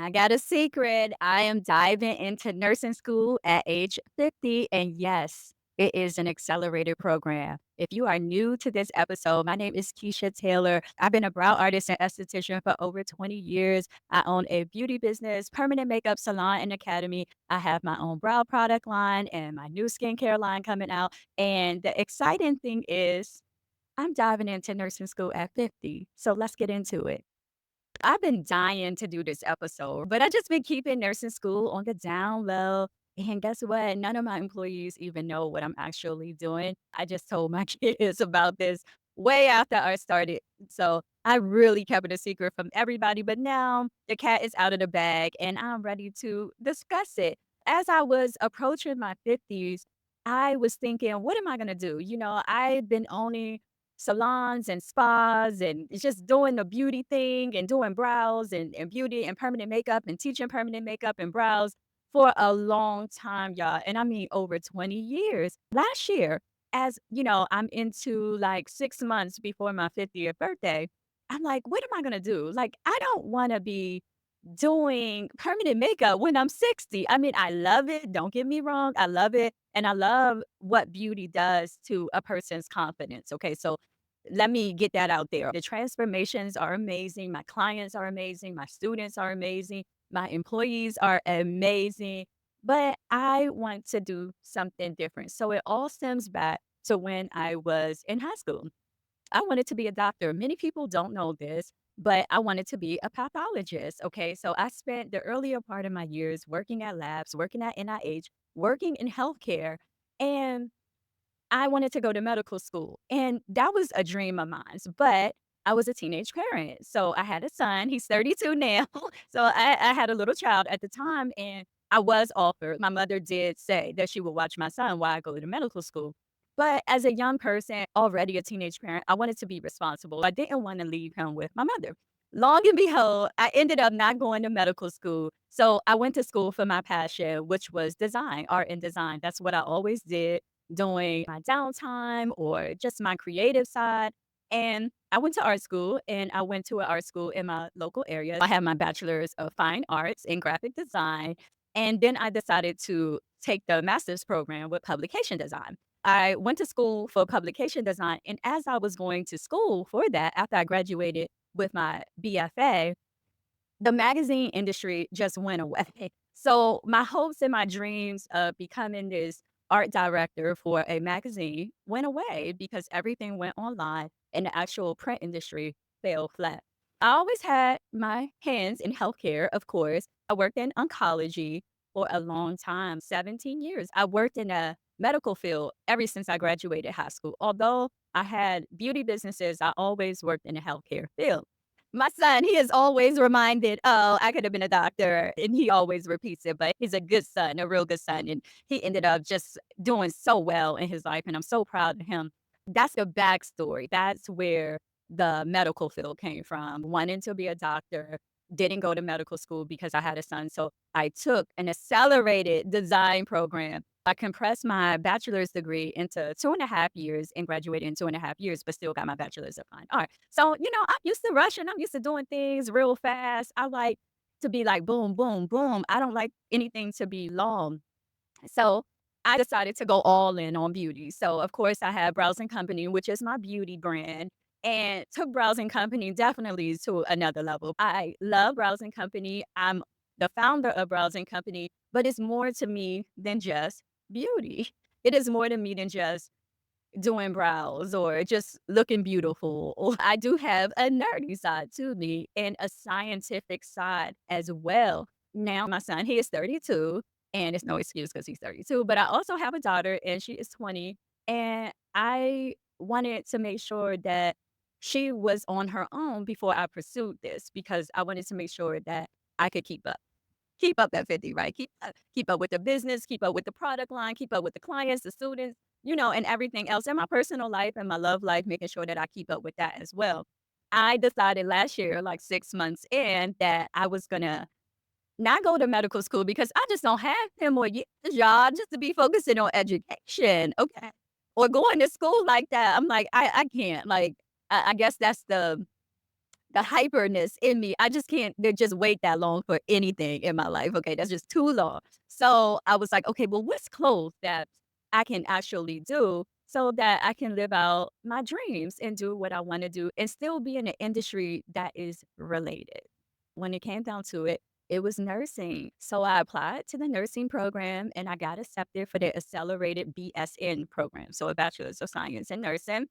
I got a secret. I am diving into nursing school at age 50. And yes, it is an accelerated program. If you are new to this episode, my name is Keisha Taylor. I've been a brow artist and esthetician for over 20 years. I own a beauty business, permanent makeup salon, and academy. I have my own brow product line and my new skincare line coming out. And the exciting thing is, I'm diving into nursing school at 50. So let's get into it. I've been dying to do this episode, but I just been keeping nursing school on the down low. And guess what? None of my employees even know what I'm actually doing. I just told my kids about this way after I started. So I really kept it a secret from everybody. But now the cat is out of the bag and I'm ready to discuss it. As I was approaching my 50s, I was thinking, what am I going to do? I've been owning salons and spas and just doing the beauty thing and doing brows and beauty and permanent makeup and teaching permanent makeup and brows for a long time, y'all. And I mean over 20 years. Last year, as I'm into like 6 months before my 50th birthday. I'm like, what am I gonna do? Like, I don't wanna be doing permanent makeup when I'm 60. I mean, I love it. Don't get me wrong. I love it. And I love what beauty does to a person's confidence. Okay. So let me get that out there. The transformations are amazing. My clients are amazing. My students are amazing. My employees are amazing. But I want to do something different. So it all stems back to when I was in high school. I wanted to be a doctor. Many people don't know this, but I wanted to be a pathologist. Okay. So I spent the earlier part of my years working at labs, working at NIH, working in healthcare. And I wanted to go to medical school. And that was a dream of mine. But I was a teenage parent. So I had a son. He's 32 now. So I had a little child at the time. And I was offered. My mother did say that she would watch my son while I go to medical school. But as a young person, already a teenage parent, I wanted to be responsible. I didn't want to leave him with my mother. Long and behold, I ended up not going to medical school. So I went to school for my passion, which was design, art and design. That's what I always did during my downtime or just my creative side. And I went to art school and I went to an art school in my local area. I had my bachelor's of fine arts in graphic design. And then I decided to take the master's program with publication design. I went to school for publication design. And as I was going to school for that, after I graduated with my BFA, the magazine industry just went away. So my hopes and my dreams of becoming this art director for a magazine went away because everything went online and the actual print industry fell flat. I always had my hands in healthcare, of course. I worked in oncology for a long time, 17 years. I worked in a medical field ever since I graduated high school. Although I had beauty businesses, I always worked in the healthcare field. My son, he is always reminded, "Oh, I could have been a doctor," and he always repeats it, but he's a good son, a real good son, and he ended up just doing so well in his life, and I'm so proud of him. That's the backstory. That's where the medical field came from, wanting to be a doctor, didn't go to medical school because I had a son, so I took an accelerated design program. I compressed my bachelor's degree into 2.5 years and graduated in 2.5 years, but still got my bachelor's of fine art. So, I'm used to rushing. I'm used to doing things real fast. I like to be like boom, boom, boom. I don't like anything to be long. So I decided to go all in on beauty. So of course I had Browsing Company, which is my beauty brand, and took Browsing Company definitely to another level. I love Browsing Company. I'm the founder of Browsing Company, but it's more to me than just beauty. It is more to me than just doing brows or just looking beautiful. Or I do have a nerdy side to me and a scientific side as well. Now, my son, he is 32, and it's no excuse because he's 32, but I also have a daughter and she is 20. And I wanted to make sure that she was on her own before I pursued this because I wanted to make sure that I could keep up at 50, right? Keep up with the business, keep up with the product line, keep up with the clients, the students, and everything else in my personal life and my love life, making sure that I keep up with that as well. I decided last year, like 6 months in, that I was gonna not go to medical school because I just don't have 10 more years, y'all, just to be focusing on education. Okay. Or going to school like that. I'm like, I can't. Like, I guess that's the the hyperness in me. I just can't just wait that long for anything in my life. Okay, that's just too long. So I was like, okay, well, what's close that I can actually do so that I can live out my dreams and do what I want to do and still be in an industry that is related. When it came down to it, it was nursing. So I applied to the nursing program and I got accepted for the accelerated BSN program. So a bachelor's of science in nursing.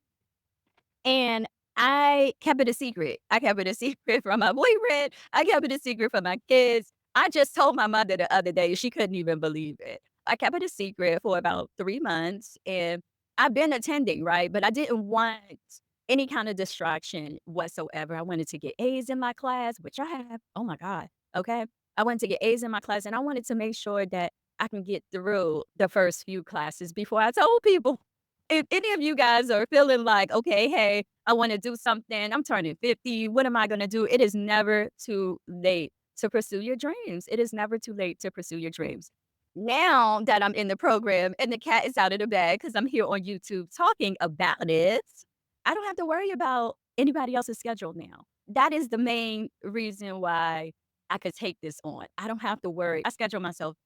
And I kept it a secret. I kept it a secret from my boyfriend. I kept it a secret from my kids. I just told my mother the other day, she couldn't even believe it. I kept it a secret for about 3 months, and I've been attending, right? But I didn't want any kind of distraction whatsoever. I wanted to get A's in my class, which I have. Oh my God. Okay. I wanted to get A's in my class, and I wanted to make sure that I can get through the first few classes before I told people. If any of you guys are feeling like, okay, hey, I want to do something, I'm turning 50, what am I going to do? It is never too late to pursue your dreams. It is never too late to pursue your dreams. Now that I'm in the program and the cat is out of the bag because I'm here on YouTube talking about it, I don't have to worry about anybody else's schedule now. That is the main reason why I could take this on. I don't have to worry. I schedule myself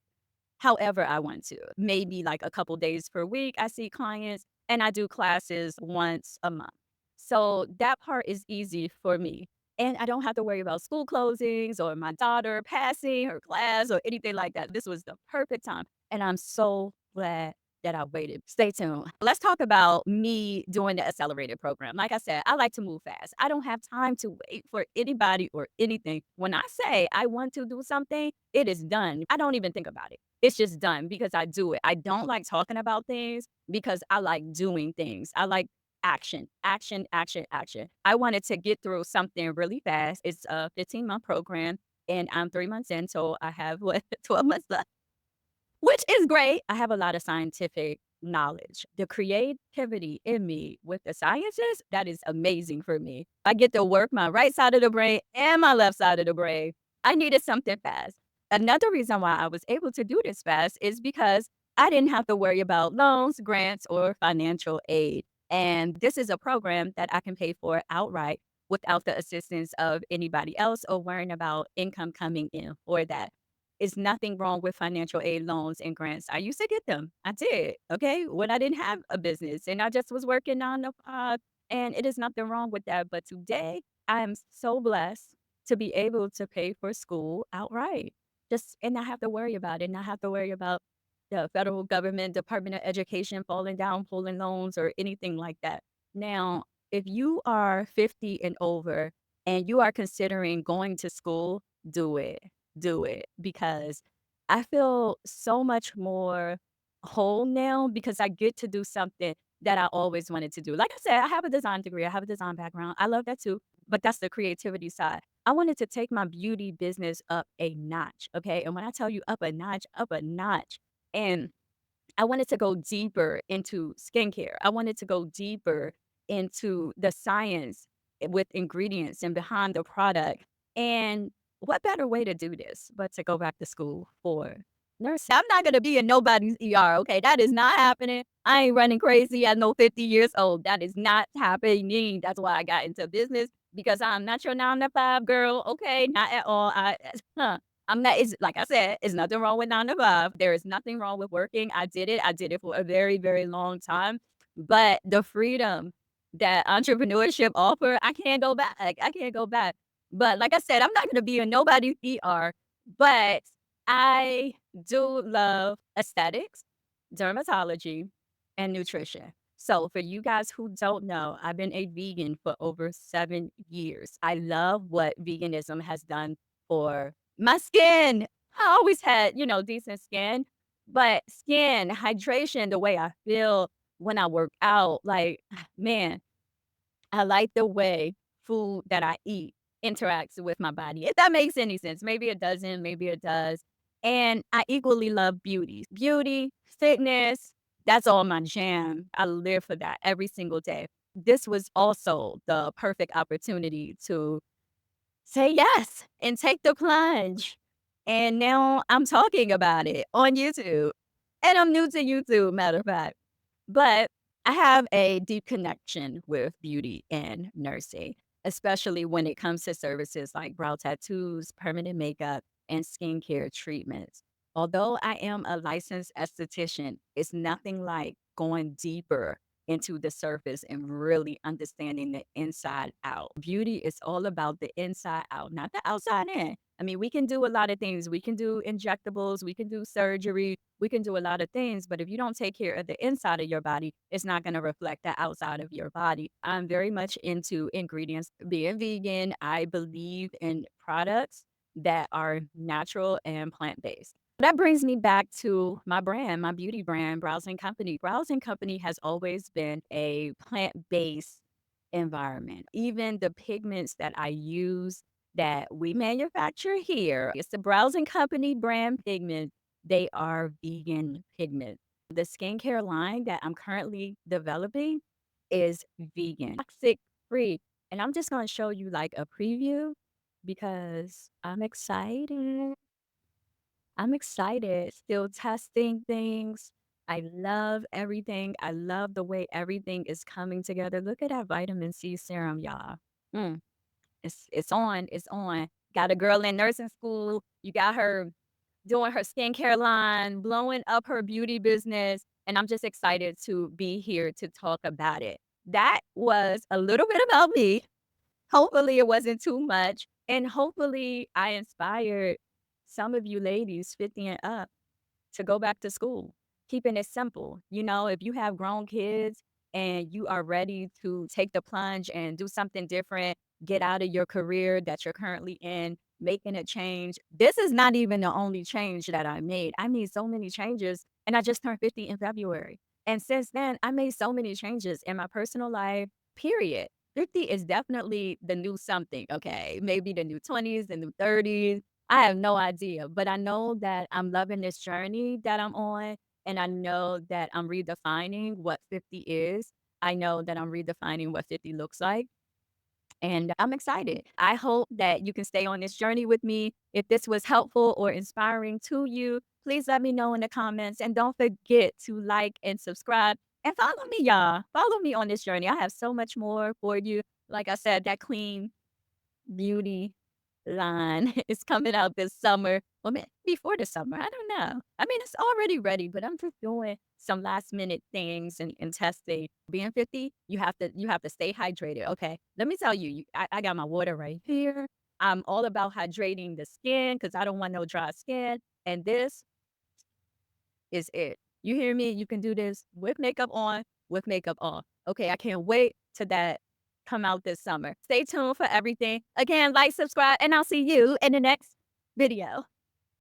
however I want to. Maybe like a couple days per week, I see clients and I do classes once a month. So that part is easy for me. And I don't have to worry about school closings or my daughter passing her class or anything like that. This was the perfect time. And I'm so glad that I waited. Stay tuned. Let's talk about me doing the accelerated program. Like I said, I like to move fast. I don't have time to wait for anybody or anything. When I say I want to do something, it is done. I don't even think about it. It's just done because I do it. I don't like talking about things because I like doing things. I like action, action, action, action. I wanted to get through something really fast. It's a 15-month program and I'm 3 months in, so I have what 12 months left, which is great. I have a lot of scientific knowledge. The creativity in me with the sciences, that is amazing for me. I get to work my right side of the brain and my left side of the brain. I needed something fast. Another reason why I was able to do this fast is because I didn't have to worry about loans, grants, or financial aid. And this is a program that I can pay for outright without the assistance of anybody else or worrying about income coming in or that. Is nothing wrong with financial aid loans and grants. I used to get them. I did. Okay. When I didn't have a business and I just was working 9 to 5, and it is nothing wrong with that. But today I am so blessed to be able to pay for school outright. Just and not have to worry about it. Not have to worry about the federal government, Department of Education falling down, pulling loans or anything like that. Now, if you are 50 and over and you are considering going to school, do it because I feel so much more whole now because I get to do something that I always wanted to do. Like I said, I have a design degree, I have a design background. I love that too, but that's the creativity side. I wanted to take my beauty business up a notch. Okay. And when I tell you up a notch, up a notch. And I wanted to go deeper into skincare. I wanted to go deeper into the science with ingredients and behind the product. And what better way to do this but to go back to school for nursing? I'm not going to be in nobody's ER. Okay. That is not happening. I ain't running crazy at no 50 years old. That is not happening. That's why I got into business because I'm not your 9 to 5 girl. Okay. Not at all. I'm not, it's like I said, it's nothing wrong with 9 to 5. There is nothing wrong with working. I did it. I did it for a very, very long time. But the freedom that entrepreneurship offer, I can't go back. I can't go back. But like I said, I'm not going to be in nobody's ER, but I do love aesthetics, dermatology, and nutrition. So for you guys who don't know, I've been a vegan for over 7 years. I love what veganism has done for my skin. I always had, decent skin, but skin, hydration, the way I feel when I work out, like, man, I like the way food that I eat interacts with my body. If that makes any sense. Maybe it doesn't, maybe it does. And I equally love beauty. Beauty, fitness, that's all my jam. I live for that every single day. This was also the perfect opportunity to say yes and take the plunge. And now I'm talking about it on YouTube. And I'm new to YouTube, matter of fact. But I have a deep connection with beauty and nursing. especially when it comes to services like brow tattoos, permanent makeup, and skincare treatments. Although I am a licensed esthetician, it's nothing like going deeper into the surface and really understanding the inside out. Beauty is all about the inside out, not the outside in. I mean, we can do a lot of things. We can do injectables, we can do surgery, we can do a lot of things. But if you don't take care of the inside of your body, it's not going to reflect the outside of your body. I'm very much into ingredients. Being vegan, I believe in products that are natural and plant based. That brings me back to my brand, my beauty brand, Browsing Company. Browsing Company has always been a plant based environment. Even the pigments that I use that we manufacture here, it's the Browsing Company brand pigment. They are vegan pigments. The skincare line that I'm currently developing is vegan, toxic free. And I'm just going to show you like a preview because I'm excited. I'm excited, still testing things. I love everything. I love the way everything is coming together. Look at that vitamin C serum, y'all. Mm, it's on. It's on. Got a girl in nursing school. You got her doing her skincare line, blowing up her beauty business, and I'm just excited to be here to talk about it. That was a little bit about me. Hopefully, it wasn't too much, and hopefully, I inspired some of you ladies 50 and up to go back to school. Keeping it simple. You know, if you have grown kids and you are ready to take the plunge and do something different, get out of your career that you're currently in, making a change. This is not even the only change that I made. I made so many changes, and I just turned 50 in February. And since then, I made so many changes in my personal life, period. 50 is definitely the new something, okay? Maybe the new 20s, the new 30s. I have no idea, but I know that I'm loving this journey that I'm on, and I know that I'm redefining what 50 is. I know that I'm redefining what 50 looks like, and I'm excited. I hope that you can stay on this journey with me. If this was helpful or inspiring to you, please let me know in the comments, and don't forget to like and subscribe and follow me, y'all. Follow me on this journey. I have so much more for you. Like I said, that clean beauty line is coming out this summer. Well, before the summer, I don't know. I mean, it's already ready, but I'm just doing some last minute things and testing. Being 50, you have to stay hydrated. Okay. Let me tell you, I got my water right here. I'm all about hydrating the skin because I don't want no dry skin. And this is it. You hear me? You can do this with makeup on, with makeup off. Okay, I can't wait to that come out this summer. Stay tuned for everything. Again, like, subscribe, and I'll see you in the next video.